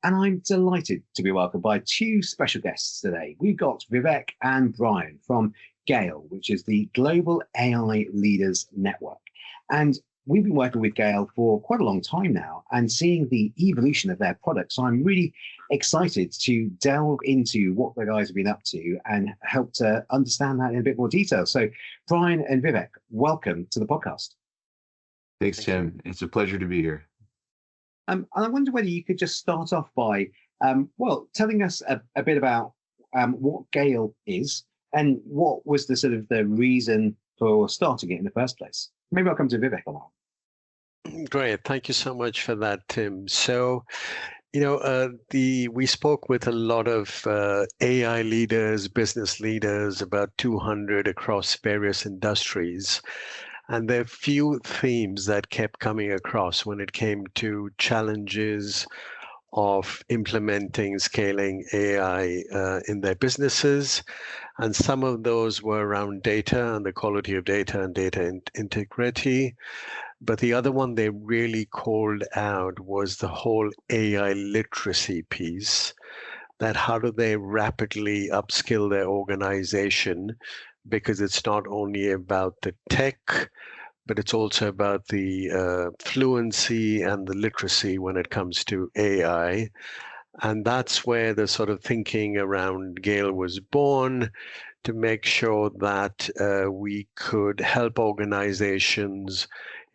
and I'm delighted to be welcomed by two special guests today. We've got Vivek and Bryan from GAIL, which is the Global AI Leaders Network. And we've been working with GAIL for quite a long time now and seeing the evolution of their products. So I'm really excited to delve into what the guys have been up to and help to understand that in a bit more detail. So Bryan and Vivek, welcome to the podcast. Thanks, Tim. It's a pleasure to be here. And I wonder whether you could just start off by, telling us a bit about what GAIL is and what was the sort of the reason for starting it in the first place. Maybe I'll come to Vivek on that. Great. Thank you so much for that, Tim. So, we spoke with a lot of AI leaders, business leaders, about 200 across various industries. And there are few themes that kept coming across when it came to challenges of implementing, scaling AI in their businesses. And some of those were around data and the quality of data and data integrity. But the other one they really called out was the whole AI literacy piece, that how do they rapidly upskill their organization, because it's not only about the tech, but it's also about the fluency and the literacy when it comes to AI. And that's where the sort of thinking around GAIL was born, to make sure that we could help organizations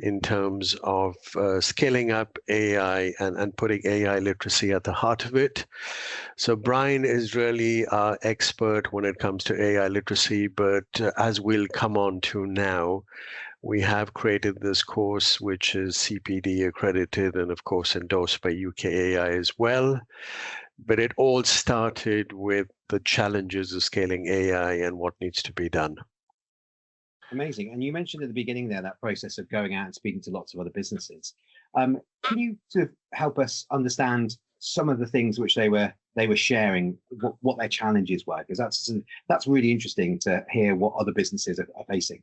in terms of scaling up AI and putting AI literacy at the heart of it. So Bryan is really our expert when it comes to AI literacy, but as we'll come on to now, we have created this course, which is CPD accredited and of course endorsed by UKAI as well. But it all started with the challenges of scaling AI and what needs to be done. Amazing. And you mentioned at the beginning there that process of going out and speaking to lots of other businesses. Can you sort of help us understand some of the things which they were sharing, what their challenges were? Because that's really interesting to hear what other businesses are facing.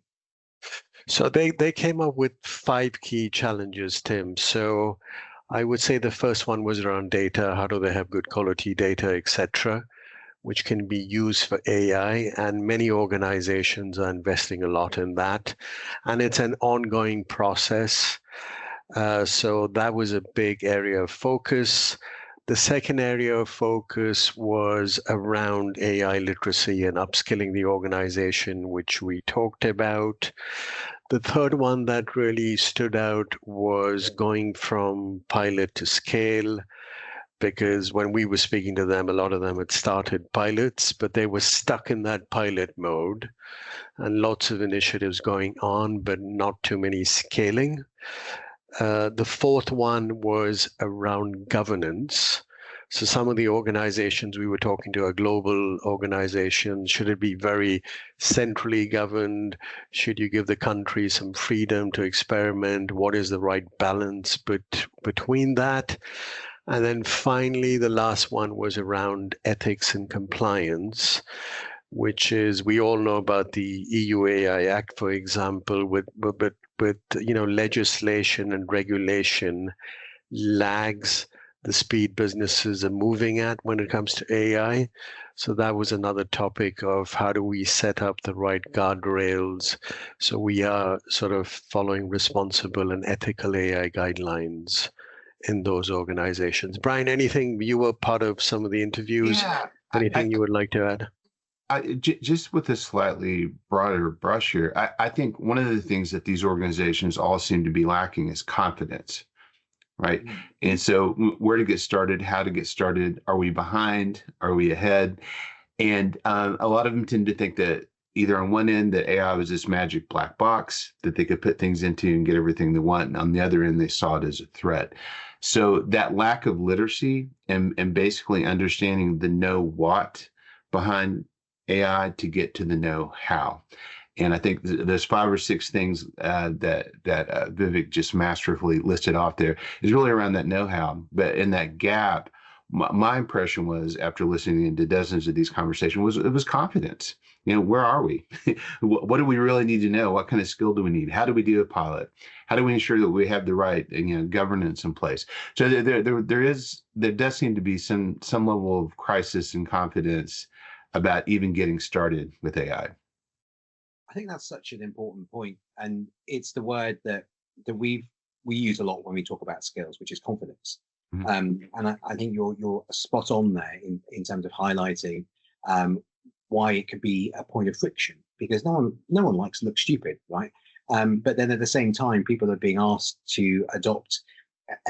So they came up with 5 key challenges, Tim. So I would say the first one was around data. How do they have good quality data, etc., which can be used for AI, and many organizations are investing a lot in that. And it's an ongoing process. So that was a big area of focus. The second area of focus was around AI literacy and upskilling the organization, which we talked about. The third one that really stood out was going from pilot to scale, because when we were speaking to them, a lot of them had started pilots, but they were stuck in that pilot mode and lots of initiatives going on, but not too many scaling. The fourth one was around governance. So some of the organizations we were talking to are global organizations. Should it be very centrally governed? Should you give the country some freedom to experiment? What is the right balance between that? And then finally, the last one was around ethics and compliance, which is, we all know about the EU AI Act, for example, with legislation and regulation lags the speed businesses are moving at when it comes to AI. So that was another topic of how do we set up the right guardrails so we are sort of following responsible and ethical AI guidelines in those organizations. Bryan, anything, you were part of some of the interviews, anything you would like to add? Just with a slightly broader brush here, I think one of the things that these organizations all seem to be lacking is confidence, right? Mm-hmm. And so where to get started, how to get started, are we behind, are we ahead? And a lot of them tend to think that either on one end that AI was this magic black box that they could put things into and get everything they want, and on the other end they saw it as a threat. So that lack of literacy and basically understanding the know what behind AI to get to the know how. And I think there's 5 or 6 things that Vivek just masterfully listed off there is really around that know how. But in that gap, my impression was, after listening to dozens of these conversations, was it was confidence. Where are we? What do we really need to know? What kind of skill do we need? How do we do a pilot? How do we ensure that we have the right governance in place? So there does seem to be some level of crisis and confidence about even getting started with AI. I think that's such an important point, and it's the word that we use a lot when we talk about skills, which is confidence. And I think you're spot on there in terms of highlighting why it could be a point of friction, because no one likes to look stupid, right? But then at the same time, people are being asked to adopt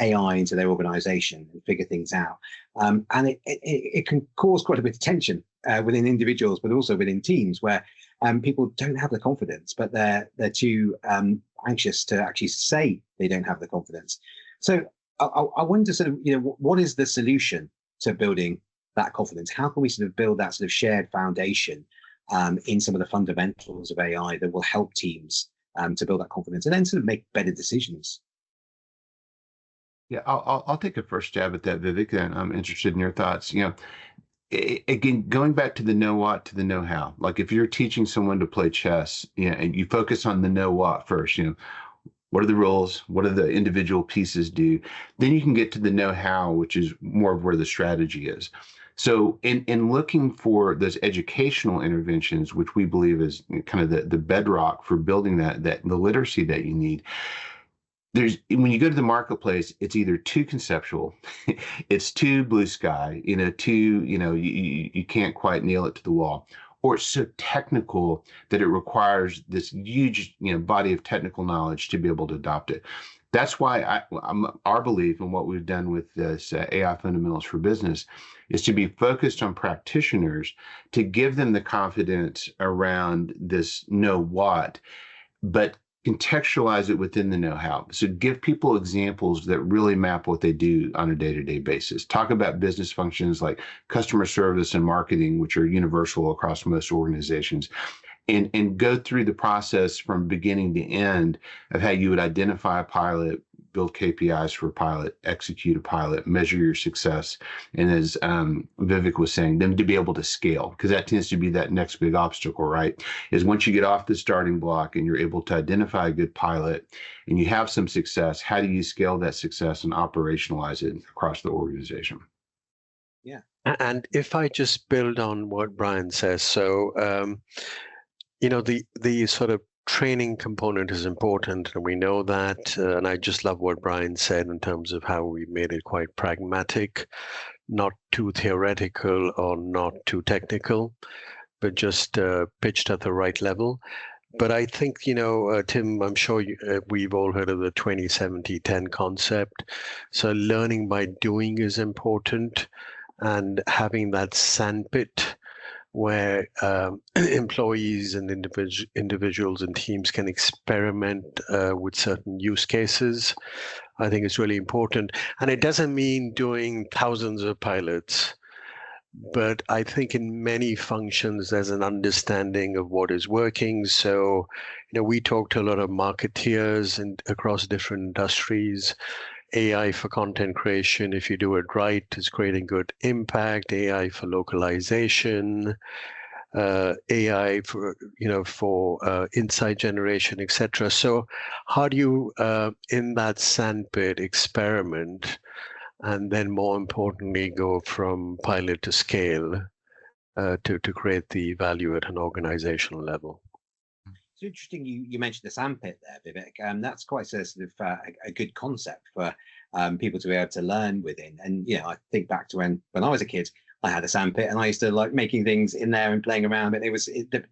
AI into their organization and figure things out, and it can cause quite a bit of tension within individuals, but also within teams where people don't have the confidence, but they're too anxious to actually say they don't have the confidence. So I wonder, sort of, what is the solution to building that confidence? How can we sort of build that sort of shared foundation in some of the fundamentals of AI that will help teams to build that confidence and then sort of make better decisions? Yeah, I'll take a first stab at that, Vivek, and I'm interested in your thoughts. Again, going back to the know what to the know how. Like if you're teaching someone to play chess, and you focus on the know what first, what are the rules? What do the individual pieces do? Then you can get to the know how, which is more of where the strategy is. So in looking for those educational interventions, which we believe is kind of the bedrock for building that the literacy that you need, when you go to the marketplace, it's either too conceptual, it's too blue sky, you can't quite nail it to the wall, or it's so technical that it requires this huge, body of technical knowledge to be able to adopt it. That's why our belief in what we've done with this AI Fundamentals for Business is to be focused on practitioners to give them the confidence around this know what, but contextualize it within the know-how. So give people examples that really map what they do on a day-to-day basis. Talk about business functions like customer service and marketing, which are universal across most organizations, and go through the process from beginning to end of how you would identify a pilot, build KPIs for a pilot, execute a pilot, measure your success, and as Vivek was saying, then to be able to scale, because that tends to be that next big obstacle, right? Is once you get off the starting block and you're able to identify a good pilot and you have some success, how do you scale that success and operationalize it across the organization? Yeah. And if I just build on what Bryan says, so the sort of training component is important, and we know that. And I just love what Bryan said in terms of how we made it quite pragmatic, not too theoretical or not too technical, but just pitched at the right level. But I think, Tim, I'm sure we've all heard of the 20-70-10 concept. So learning by doing is important, and having that sandpit where employees and individuals and teams can experiment with certain use cases, I think is really important. And it doesn't mean doing thousands of pilots, but I think in many functions, there's an understanding of what is working. So, we talk to a lot of marketeers and across different industries. AI for content creation, if you do it right, is creating good impact. AI for localization, AI for insight generation, etc. So how do you in that sandpit experiment, and then more importantly go from pilot to scale to create the value at an organizational level? It's interesting you mentioned the sandpit there, Vivek. That's quite a sort of a good concept for people to be able to learn within. And I think back to when I was a kid, I had a sandpit, and I used to like making things in there and playing around. But there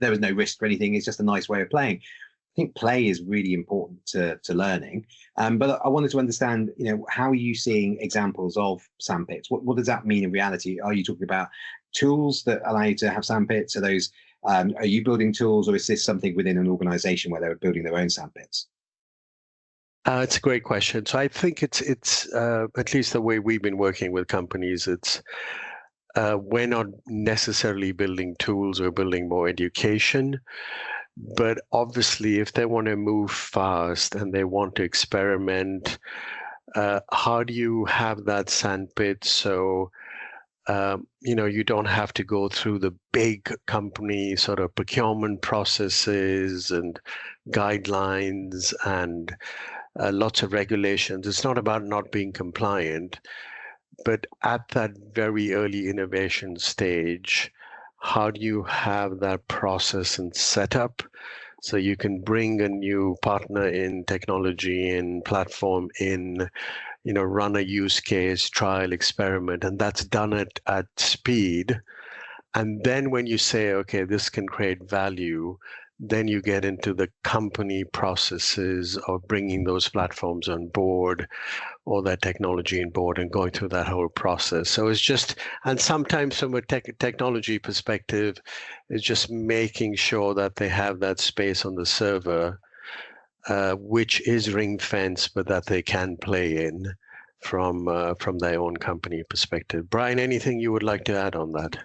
was no risk or anything. It's just a nice way of playing. I think play is really important to learning. But I wanted to understand, how are you seeing examples of sandpits? What does that mean in reality? Are you talking about tools that allow you to have sandpits? Are those are you building tools, or is this something within an organization where they're building their own sandpits? It's a great question. So I think it's at least the way we've been working with companies, it's we're not necessarily building tools or building more education, but obviously if they want to move fast and they want to experiment, how do you have that sandpit so you don't have to go through the big company sort of procurement processes and guidelines and lots of regulations. It's not about not being compliant, but at that very early innovation stage, how do you have that process and setup so you can bring a new partner in, technology in, platform in, run a use case, trial, experiment, and that's done at speed. And then when you say, okay, this can create value, then you get into the company processes of bringing those platforms on board or that technology on board and going through that whole process. So it's just, and sometimes from a technology perspective, it's just making sure that they have that space on the server, which is ring fence, but that they can play in from their own company perspective. Bryan, anything you would like to add on that?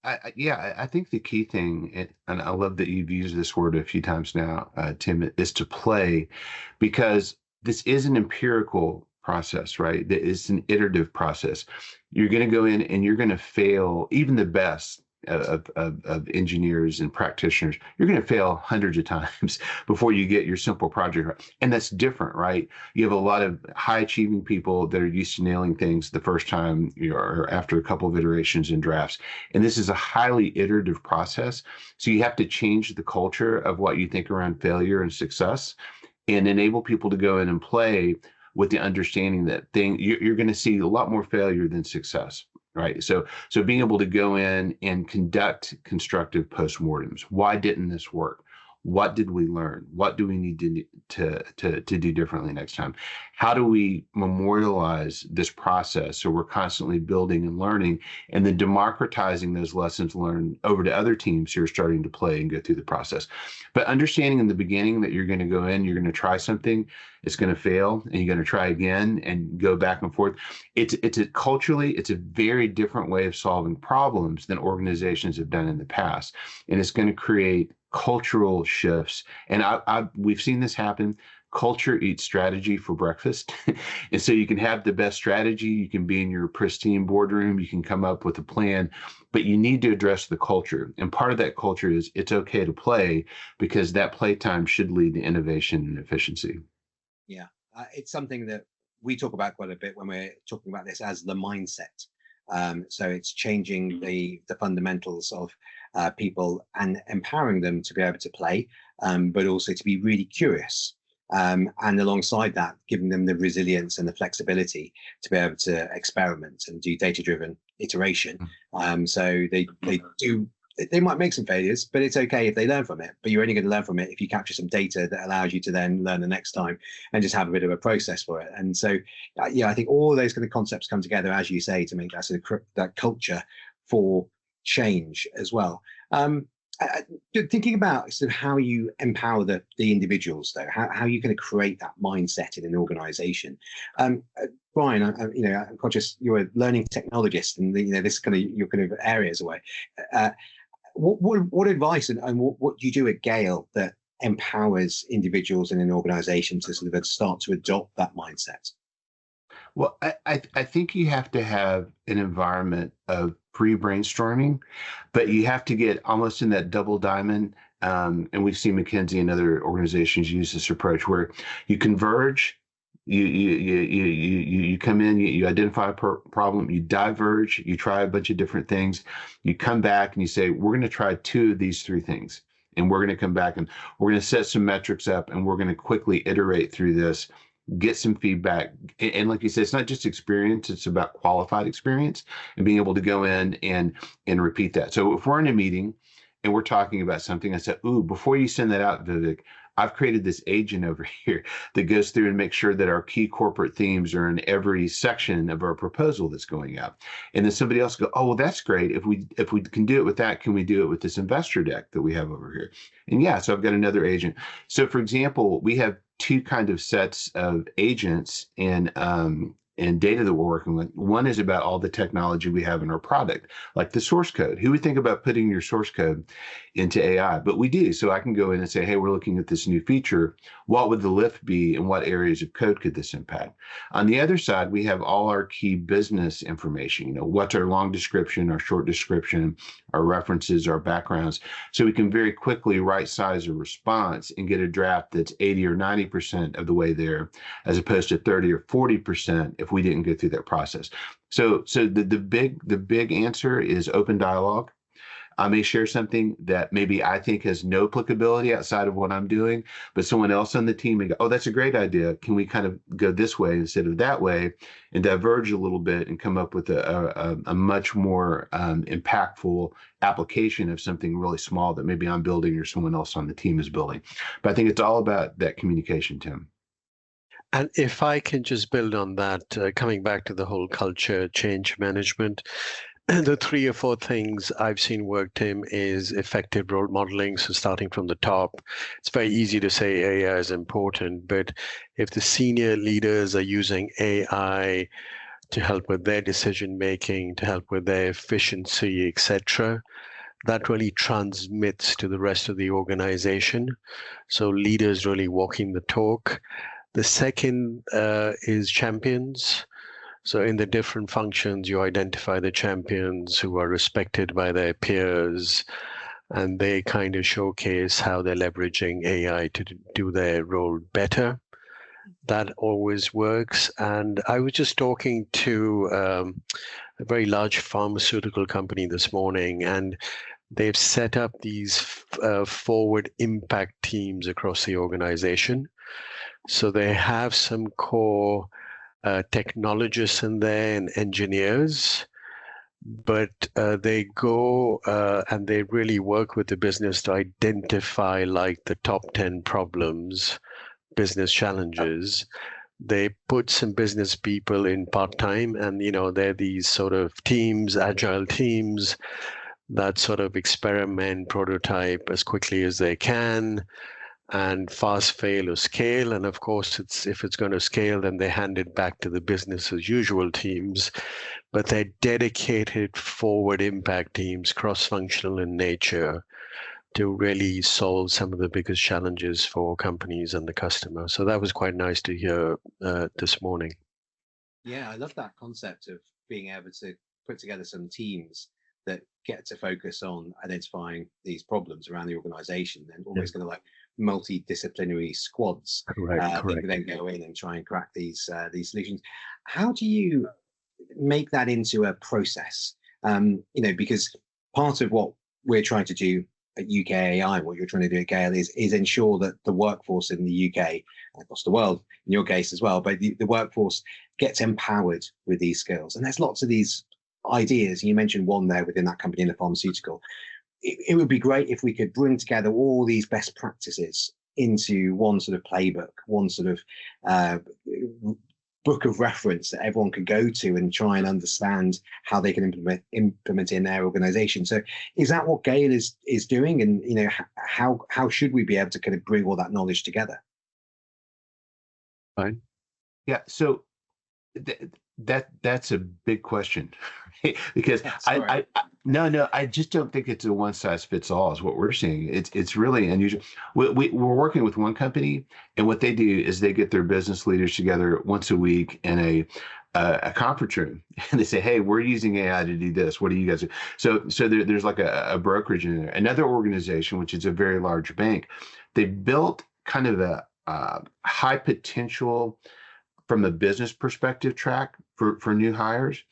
I think the key thing, and I love that you've used this word a few times now, Tim, is to play, because this is an empirical process, right? It's an iterative process. You're going to go in and you're going to fail. Even the best of engineers and practitioners, you're going to fail hundreds of times before you get your simple project right. And that's different, right? You have a lot of high achieving people that are used to nailing things the first time, or after a couple of iterations and drafts. And this is a highly iterative process. So you have to change the culture of what you think around failure and success, and enable people to go in and play with the understanding that you're going to see a lot more failure than success. Right. So being able to go in and conduct constructive postmortems. Why didn't this work? What did we learn? What do we need to do differently next time? How do we memorialize this process so we're constantly building and learning, and then democratizing those lessons learned over to other teams who are starting to play and go through the process? But understanding in the beginning that you're going to go in, you're going to try something, it's going to fail, and you're going to try again and go back and forth. Culturally, it's a very different way of solving problems than organizations have done in the past. And it's going to create cultural shifts. And we've seen this happen. Culture eats strategy for breakfast. And so you can have the best strategy, you can be in your pristine boardroom, you can come up with a plan, but you need to address the culture. And part of that culture is it's okay to play, because that playtime should lead to innovation and efficiency. Yeah, it's something that we talk about quite a bit when we're talking about this as the mindset. So it's changing the fundamentals of people and empowering them to be able to play, but also to be really curious. And alongside that, giving them the resilience and the flexibility to be able to experiment and do data-driven iteration. So they might make some failures, but it's okay if they learn from it. But you're only going to learn from it if you capture some data that allows you to then learn the next time and just have a bit of a process for it. And so, I think all those kind of concepts come together, as you say, to make that sort of that culture for change as well. Thinking about sort of how you empower the individuals, though, how you going to create that mindset in an organization. Bryan, I'm conscious you're a learning technologist, and this kind of your kind of areas away. What advice and what do you do at GAIL that empowers individuals in an organization to sort of start to adopt that mindset? Well, I think you have to have an environment of pre-brainstorming, but you have to get almost in that double diamond. And we've seen McKinsey and other organizations use this approach where you converge, you come in, you identify a problem, you diverge, you try a bunch of different things, you come back and you say, we're going to try 2 of these 3 things. And we're going to come back and we're going to set some metrics up, and we're going to quickly iterate through this, get some feedback. And like you said, it's not just experience, it's about qualified experience and being able to go in and repeat that. So if we're in a meeting and we're talking about something, I said, ooh, before you send that out, Vivek, I've created this agent over here that goes through and makes sure that our key corporate themes are in every section of our proposal that's going out. And then somebody else go, oh, well, that's great. If we can do it with that, can we do it with this investor deck that we have over here? And yeah, so I've got another agent. So for example, we have 2 kind of sets of agents in and data that we're working with. One is about all the technology we have in our product, like the source code. Who would think about putting your source code into AI? But we do. So I can go in and say, hey, we're looking at this new feature. What would the lift be, and what areas of code could this impact? On the other side, we have all our key business information. What's our long description, our short description, our references, our backgrounds. So we can very quickly right size a response and get a draft that's 80 or 90% of the way there, as opposed to 30 or 40% if we didn't go through that process. So the big answer is open dialogue. I may share something that maybe I think has no applicability outside of what I'm doing, but someone else on the team may go, oh, that's a great idea. Can we kind of go this way instead of that way, and diverge a little bit and come up with a much more impactful application of something really small that maybe I'm building or someone else on the team is building. But I think it's all about that communication, Tim. And if I can just build on that, coming back to the whole culture change management, the 3 or 4 things I've seen work, Tim, is effective role modeling. So starting from the top, it's very easy to say AI is important, but if the senior leaders are using AI to help with their decision making, to help with their efficiency, etc., that really transmits to the rest of the organization. So leaders really walking the talk. The second is champions. So in the different functions, you identify the champions who are respected by their peers, and they kind of showcase how they're leveraging AI to do their role better. That always works. And I was just talking to a very large pharmaceutical company this morning, and they've set up these forward impact teams across the organization. So they have some core technologists in there and engineers, but they go and they really work with the business to identify like the top 10 problems, business challenges. They put some business people in part-time, and they're these sort of teams, agile teams that sort of experiment, prototype as quickly as they can, and fast fail or scale. And of course, if it's going to scale, then they hand it back to the business as usual teams. But they're dedicated forward impact teams, cross-functional in nature, to really solve some of the biggest challenges for companies and the customer. So that was quite nice to hear this morning. Yeah, I love that concept of being able to put together some teams that get to focus on identifying these problems around the organization, and almost kind of like multidisciplinary squads that can then go in and try and crack these solutions. How do you make that into a process? Because part of what we're trying to do at UK AI, what you're trying to do at GAIL, is ensure that the workforce in the UK and across the world, in your case as well, but the workforce gets empowered with these skills. And there's lots of these ideas. You mentioned one there within that company in the pharmaceutical. It would be great if we could bring together all these best practices into one sort of playbook, one sort of book of reference that everyone could go to and try and understand how they can implement in their organization. So is that what GAIL is doing? And how should we be able to kind of bring all that knowledge together? Fine. Yeah. So that's a big question, right? Because I just don't think it's a one size fits all is what we're seeing. It's really unusual. We're working with one company, and what they do is they get their business leaders together once a week in a conference room, and they say, hey, we're using AI to do this. What do you guys do? So there's like a brokerage in there. Another organization, which is a very large bank, they built kind of a high potential from a business perspective track for new hires.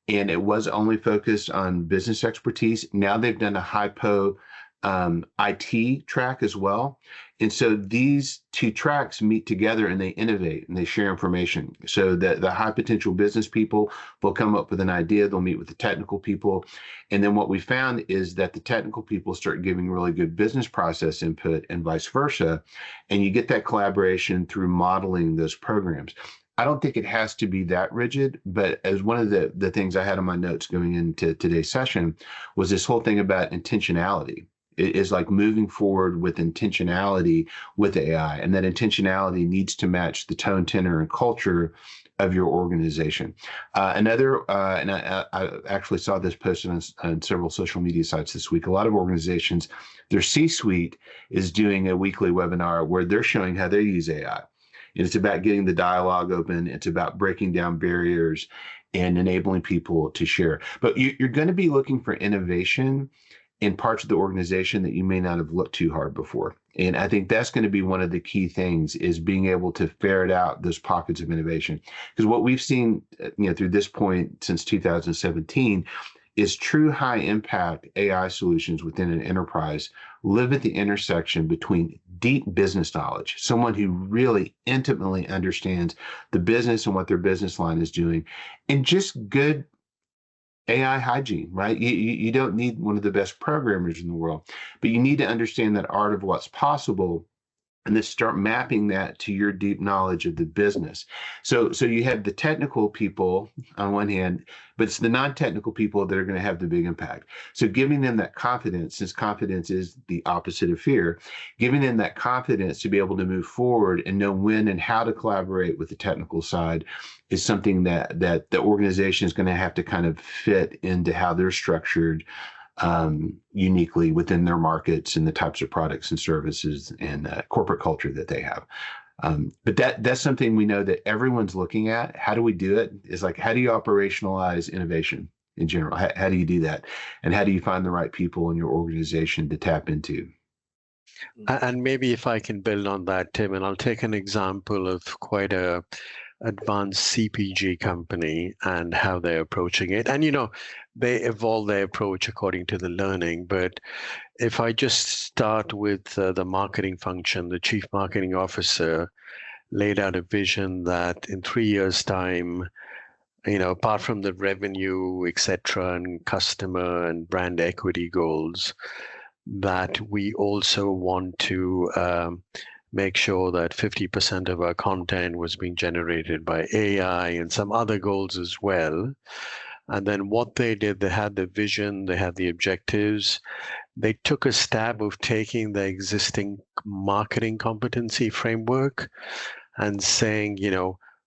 And it was only focused on business expertise. Now they've done a hypo IT track as well. And so these two tracks meet together and they innovate and they share information. So that the high potential business people will come up with an idea, they'll meet with the technical people. And then what we found is that the technical people start giving really good business process input and vice versa. And you get that collaboration through modeling those programs. I don't think it has to be that rigid, but as one of the things I had on my notes going into today's session was this whole thing about intentionality. It is like moving forward with intentionality with AI, and that intentionality needs to match the tone, tenor, and culture of your organization. And I actually saw this posted on several social media sites this week. A lot of organizations, their C-suite is doing a weekly webinar where they're showing how they use AI. And it's about getting the dialogue open. It's about breaking down barriers and enabling people to share. But you're going to be looking for innovation in parts of the organization that you may not have looked too hard before. And I think that's going to be one of the key things, is being able to ferret out those pockets of innovation. Because what we've seen, through this point since 2017, is true high impact AI solutions within an enterprise live at the intersection between deep business knowledge, someone who really intimately understands the business and what their business line is doing, and just good AI hygiene, right? You don't need one of the best programmers in the world, but you need to understand that art of what's possible, and then start mapping that to your deep knowledge of the business. So you have the technical people on one hand, but it's the non-technical people that are going to have the big impact. So giving them that confidence, since confidence is the opposite of fear, giving them that confidence to be able to move forward and know when and how to collaborate with the technical side is something that the organization is going to have to kind of fit into how they're structured uniquely within their markets and the types of products and services and corporate culture that they have. But that's something we know that everyone's looking at. How do we do it? It's like, how do you operationalize innovation in general? How do you do that? And how do you find the right people in your organization to tap into? And maybe if I can build on that, Tim, and I'll take an example of quite a advanced CPG company and how they're approaching it. And, they evolve their approach according to the learning. But if I just start with the marketing function, the chief marketing officer laid out a vision that in 3 years' time, apart from the revenue, et cetera, and customer and brand equity goals, that we also want to make sure that 50% of our content was being generated by AI and some other goals as well. And then what they did, they had the vision, they had the objectives. They took a stab of taking the existing marketing competency framework and saying,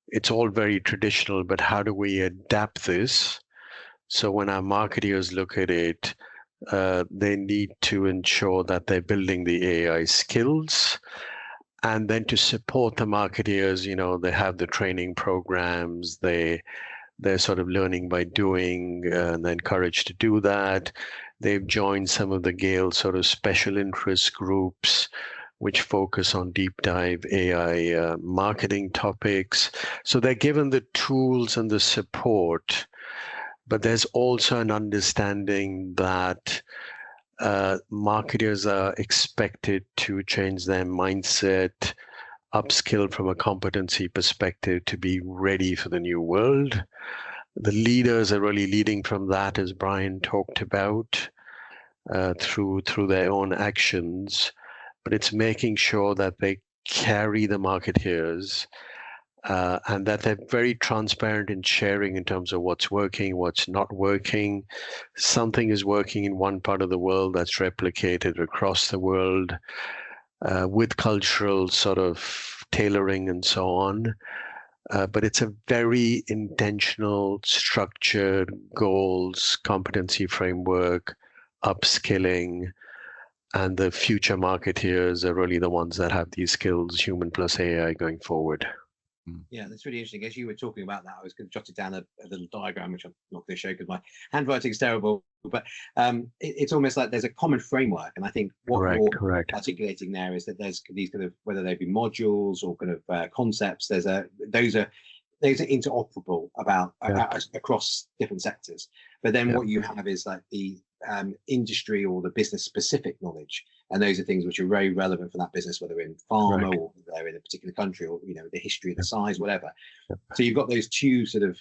it's all very traditional, but how do we adapt this? So when our marketers look at it, they need to ensure that they're building the AI skills. And then to support the marketeers, they have the training programs, they're sort of learning by doing, and they're encouraged to do that. They've joined some of the GAIL sort of special interest groups, which focus on deep dive AI marketing topics. So they're given the tools and the support, but there's also an understanding that marketers are expected to change their mindset, upskill from a competency perspective to be ready for the new world. The leaders are really leading from that, as Bryan talked about, through their own actions. But it's making sure that they carry the marketeers and that they're very transparent in sharing in terms of what's working, what's not working. Something is working in one part of the world that's replicated across the world. With cultural sort of tailoring and so on. But it's a very intentional, structured goals, competency framework, upskilling, and the future marketeers are really the ones that have these skills, human plus AI, going forward. Yeah, that's really interesting. As you were talking about that, I was going to jot it down a little diagram, which I'm not going to show because my handwriting is terrible. But it's almost like there's a common framework, and I think what you're articulating there is that there's these kind of, whether they be modules or kind of concepts. Those are interoperable across different sectors. But then what you have is like the industry or the business specific knowledge, and those are things which are very relevant for that business, whether in pharma or they're in a particular country, or the history, the size, whatever. So you've got those two sort of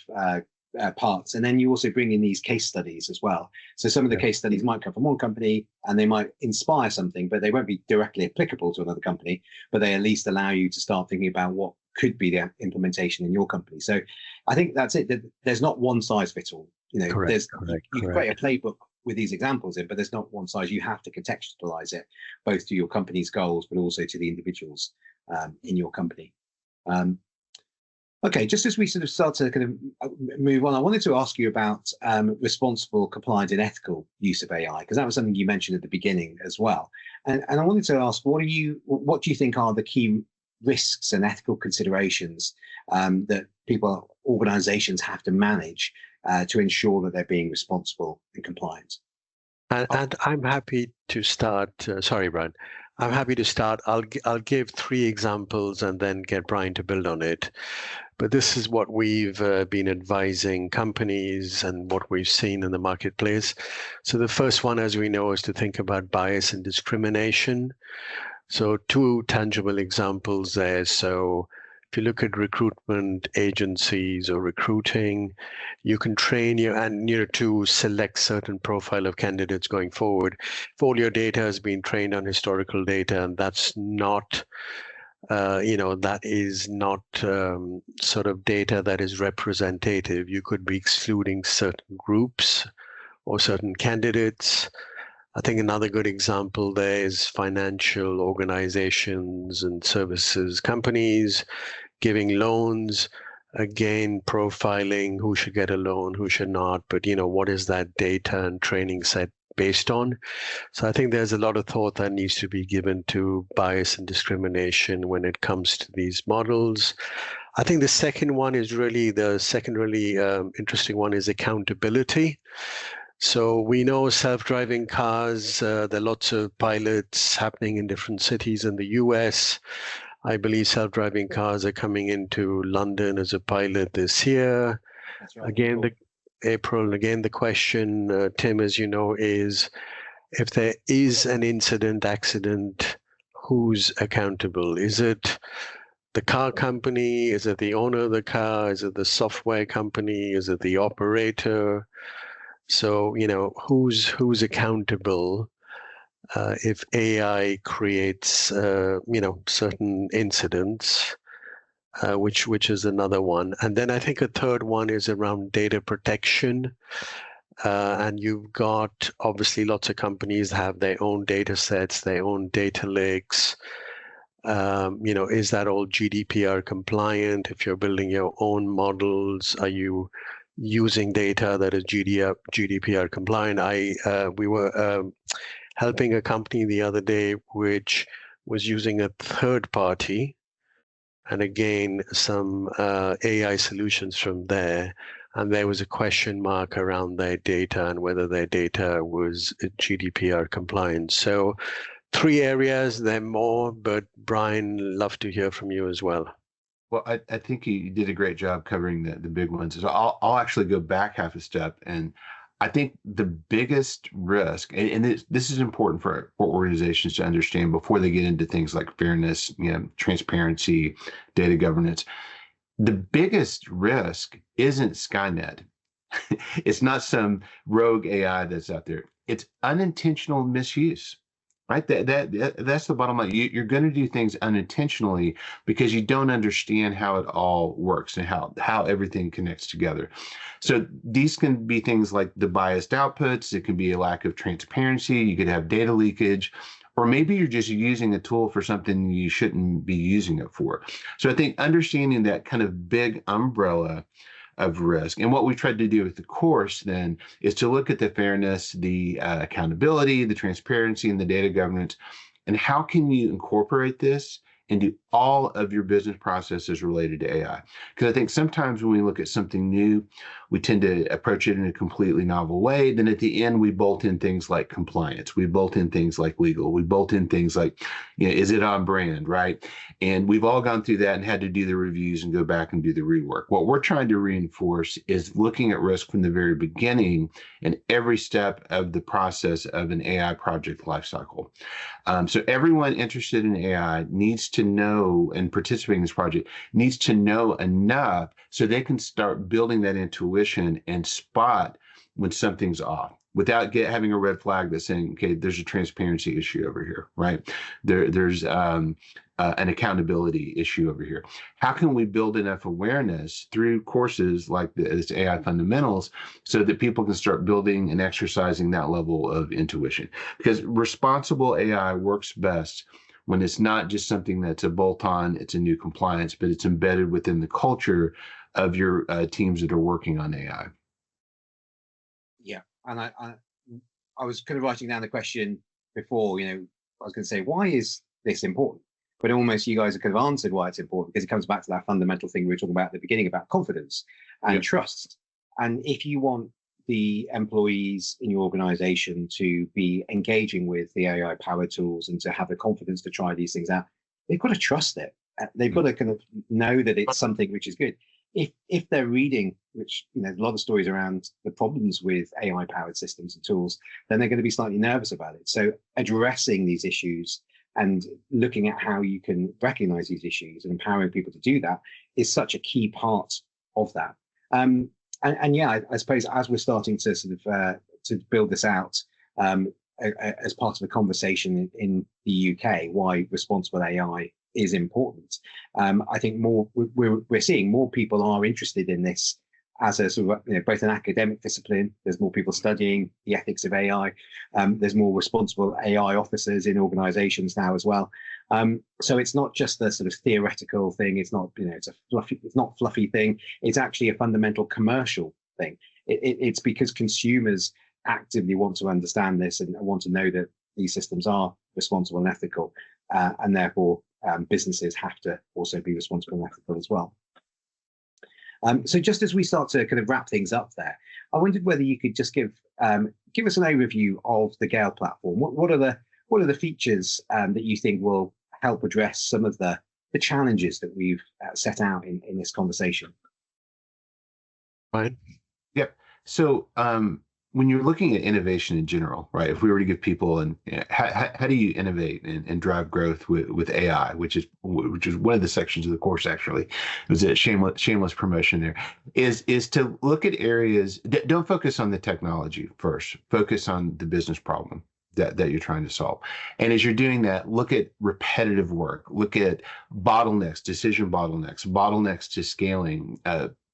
parts, and then you also bring in these case studies as well. So some of the case studies might come from one company and they might inspire something, but they won't be directly applicable to another company, but they at least allow you to start thinking about what could be the implementation in your company. So I think that's it. There's not one size fits all. You can create a playbook with these examples in, but there's not one size. You have to contextualize it both to your company's goals, but also to the individuals in your company. Okay, just as we sort of start to kind of move on, I wanted to ask you about responsible, compliant, and ethical use of AI, because that was something you mentioned at the beginning as well. And I wanted to ask, what do you think are the key risks and ethical considerations that organizations have to manage to ensure that they're being responsible and compliant? And I'm happy to start. Sorry, Brian. I'm happy to start. I'll give 3 examples and then get Brian to build on it. But this is what we've been advising companies and what we've seen in the marketplace. So the first one, as we know, is to think about bias and discrimination. So 2 tangible examples there. So if you look at recruitment agencies or recruiting, you can train to select certain profile of candidates going forward. If all your data has been trained on historical data, and that's not, that is not sort of data that is representative. You could be excluding certain groups or certain candidates. I think another good example there is financial organizations and services companies giving loans, again, profiling who should get a loan, who should not, but what is that data and training set based on? So I think there's a lot of thought that needs to be given to bias and discrimination when it comes to these models. I think the second really interesting one is accountability. So we know self-driving cars, there are lots of pilots happening in different cities in the US. I believe self-driving cars are coming into London as a pilot this year. That's right. Again, the question, Tim, as you know, is if there is an accident, who's accountable? Is it the car company? Is it the owner of the car? Is it the software company? Is it the operator? So, who's accountable if AI creates, certain incidents, which is another one. And then I think a third one is around data protection. And you've got obviously lots of companies have their own data sets, their own data lakes. Is that all GDPR compliant? If you're building your own models, are you using data that is GDPR compliant? We were helping a company the other day which was using a third party, and again some AI solutions from there, and there was a question mark around their data and whether their data was GDPR compliant. So 3 areas, there are more, but Brian, love to hear from you as well. Well, I think you did a great job covering the big ones. So I'll actually go back half a step. And I think the biggest risk, and this is important for organizations to understand before they get into things like fairness, transparency, data governance. The biggest risk isn't Skynet. It's not some rogue AI that's out there. It's unintentional misuse. Right, that's the bottom line. You're going to do things unintentionally because you don't understand how it all works and how everything connects together. So these can be things like the biased outputs. It can be a lack of transparency. You could have data leakage, or maybe you're just using a tool for something you shouldn't be using it for. So I think understanding that kind of big umbrella of risk. And what we tried to do with the course then is to look at the fairness, the accountability, the transparency, and the data governance, and how can you incorporate this into all of your business processes related to AI. Because I think sometimes when we look at something new, we tend to approach it in a completely novel way. Then at the end, we bolt in things like compliance. We bolt in things like legal. We bolt in things like, is it on brand, right? And we've all gone through that and had to do the reviews and go back and do the rework. What we're trying to reinforce is looking at risk from the very beginning and every step of the process of an AI project lifecycle. So everyone interested in AI needs to know, and participating in this project needs to know enough so they can start building that intuition and spot when something's off. without having a red flag that's saying, okay, there's a transparency issue over here, right? There's an accountability issue over here. How can we build enough awareness through courses like this AI fundamentals so that people can start building and exercising that level of intuition? Because responsible AI works best when it's not just something that's a bolt-on, it's a new compliance, but it's embedded within the culture of your teams that are working on AI. Yeah, and I was kind of writing down the question before, I was going to say, why is this important? But almost you guys have kind of answered why it's important, because it comes back to that fundamental thing we were talking about at the beginning about confidence and trust. And if you want the employees in your organization to be engaging with the AI powered tools and to have the confidence to try these things out, they've got to trust it. They've got to kind of know that it's something which is good. If they're reading, which a lot of stories around the problems with AI powered systems and tools, then they're going to be slightly nervous about it. So addressing these issues and looking at how you can recognize these issues and empowering people to do that is such a key part of that. And yeah, I suppose as we're starting to sort of to build this out as part of a conversation in the UK, why responsible AI is important. I think we're seeing more people are interested in this as a sort of both an academic discipline. There's more people studying the ethics of AI. There's more responsible AI officers in organizations now as well. So it's not just a sort of theoretical thing. It's not it's not fluffy thing. It's actually a fundamental commercial thing. It's because consumers actively want to understand this and want to know that these systems are responsible and ethical, and therefore businesses have to also be responsible and ethical as well. So just as we start to kind of wrap things up there, I wondered whether you could just give us an overview of the GAIL platform. What are the features that you think will help address some of the challenges that we've set out in this conversation? Fine. Yep. So when you're looking at innovation in general, right? If we were to give people how do you innovate and drive growth with AI, which is one of the sections of the course, actually, it was a shameless promotion there, is to look at areas that don't focus on the technology first, focus on the business problem that you're trying to solve. And as you're doing that, look at repetitive work, look at bottlenecks, decision bottlenecks to scaling,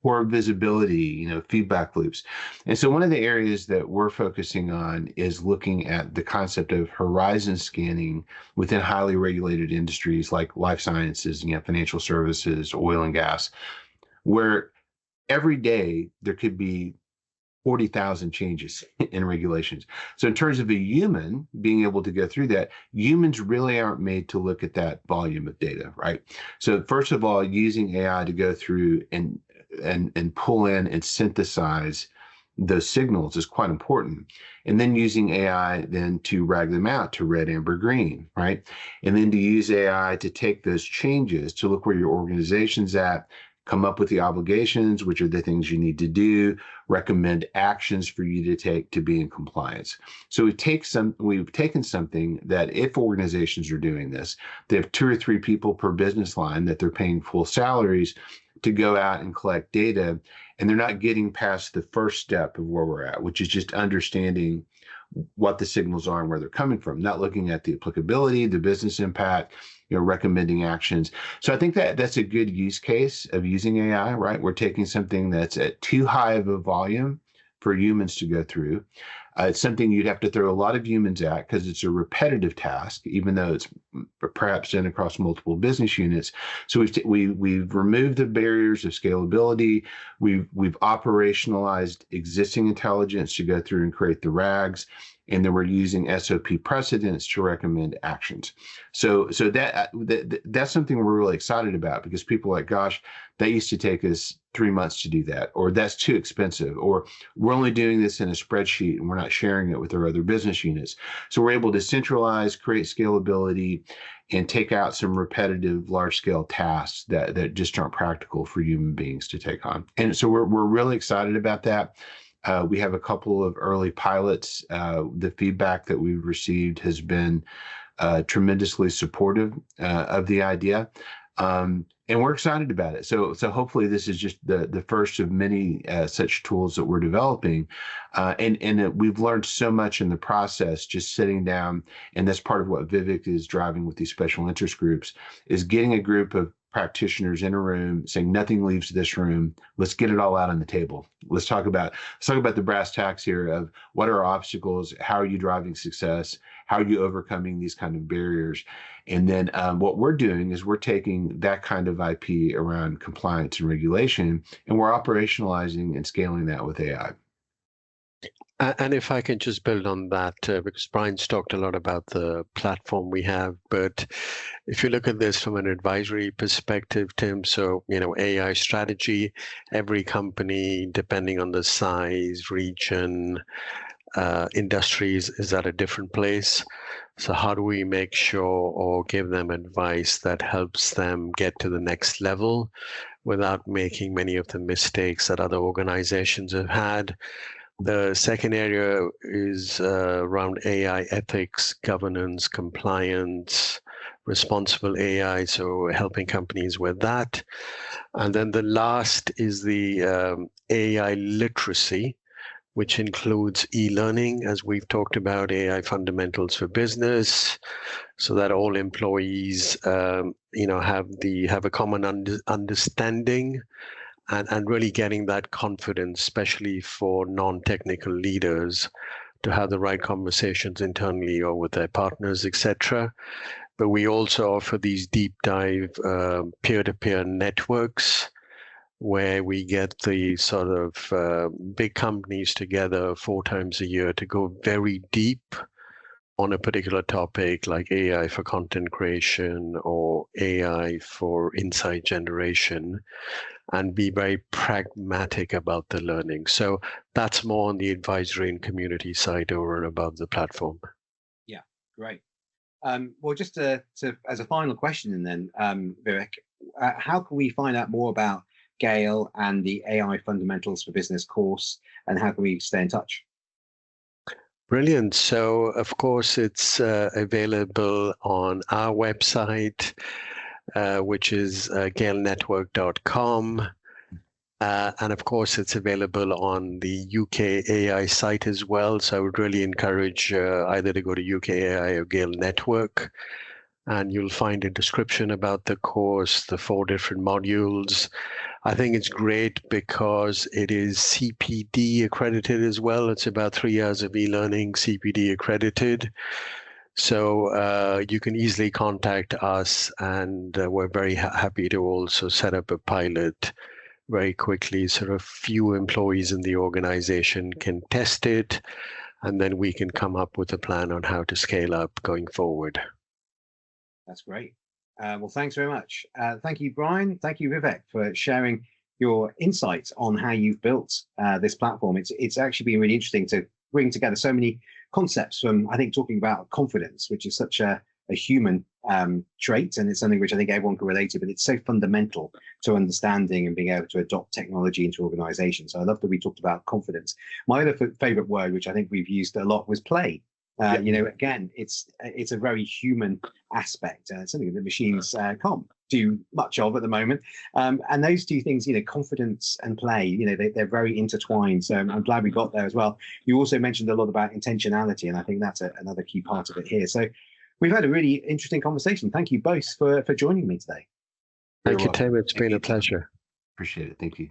poor visibility, feedback loops. And so one of the areas that we're focusing on is looking at the concept of horizon scanning within highly regulated industries like life sciences, financial services, oil and gas, where every day there could be 40,000 changes in regulations. So in terms of a human being able to go through that, humans really aren't made to look at that volume of data, right? So first of all, using AI to go through and pull in and synthesize those signals is quite important. And then using AI then to rag them out to red, amber, green, right? And then to use AI to take those changes to look where your organization's at, come up with the obligations, which are the things you need to do, recommend actions for you to take to be in compliance. So we've taken something that if organizations are doing this, they have 2 or 3 people per business line that they're paying full salaries to go out and collect data, and they're not getting past the first step of where we're at, which is just understanding what the signals are and where they're coming from, not looking at the applicability, the business impact, recommending actions. So I think that's a good use case of using AI, right? We're taking something that's at too high of a volume for humans to go through. It's something you'd have to throw a lot of humans at because it's a repetitive task, even though it's perhaps done across multiple business units. So we've removed the barriers of scalability. We've operationalized existing intelligence to go through and create the RAGs. And then we're using SOP precedents to recommend actions. So that's something we're really excited about, because people are like, gosh, that used to take us 3 months to do that, or that's too expensive, or we're only doing this in a spreadsheet and we're not sharing it with our other business units. So we're able to centralize, create scalability, and take out some repetitive large-scale tasks that just aren't practical for human beings to take on. And so we're really excited about that. We have a couple of early pilots. The feedback that we've received has been tremendously supportive of the idea. And we're excited about it. So hopefully this is just the first of many such tools that we're developing, and we've learned so much in the process just sitting down. And that's part of what Vivek is driving with these special interest groups, is getting a group of practitioners in a room saying nothing leaves this room. Let's get it all out on the table. Let's talk about the brass tacks here of what are obstacles, how are you driving success, how are you overcoming these kind of barriers. And then what we're doing is we're taking that kind of IP around compliance and regulation, and we're operationalizing and scaling that with AI. And if I can just build on that, because Brian's talked a lot about the platform we have, but if you look at this from an advisory perspective, Tim, so, AI strategy, every company, depending on the size, region, industries, is at a different place. So how do we make sure or give them advice that helps them get to the next level without making many of the mistakes that other organizations have had? The second area is around AI ethics, governance, compliance, responsible AI, so helping companies with that. And then the last is the AI literacy, which includes e-learning, as we've talked about, AI fundamentals for business, so that all employees, have a common understanding. And really getting that confidence, especially for non-technical leaders, to have the right conversations internally or with their partners, etc. But we also offer these deep dive peer-to-peer networks where we get the sort of big companies together 4 times a year to go very deep on a particular topic, like AI for content creation or AI for insight generation, and be very pragmatic about the learning. So that's more on the advisory and community side over and above the platform. Yeah, great. Well, just to as a final question, and then Vivek, how can we find out more about GAIL and the AI Fundamentals for Business course, and how can we stay in touch? Brilliant. So, of course, it's available on our website, which is gailnetwork.com. And of course, it's available on the UK AI site as well. So I would really encourage either to go to UK AI or GAIL Network. And you'll find a description about the course, the 4 different modules. I think it's great because it is CPD accredited as well. It's about 3 years of e-learning, CPD accredited. So you can easily contact us, and we're very happy to also set up a pilot very quickly. Sort of few employees in the organization can test it, and then we can come up with a plan on how to scale up going forward. That's great. Well, thanks very much. Thank you, Bryan. Thank you, Vivek, for sharing your insights on how you've built this platform. It's actually been really interesting to bring together so many concepts from, I think, talking about confidence, which is such a human trait, and it's something which I think everyone can relate to, but it's so fundamental to understanding and being able to adopt technology into organizations. So I love that we talked about confidence. My other favorite word, which I think we've used a lot, was play. Again, it's a very human aspect, something that machines can't do much of at the moment. And those 2 things, confidence and play, they're very intertwined. So I'm glad we got there as well. You also mentioned a lot about intentionality, and I think that's another key part of it here. So we've had a really interesting conversation. Thank you both for joining me today. Thank you, Tim. It's been a pleasure. Appreciate it. Thank you.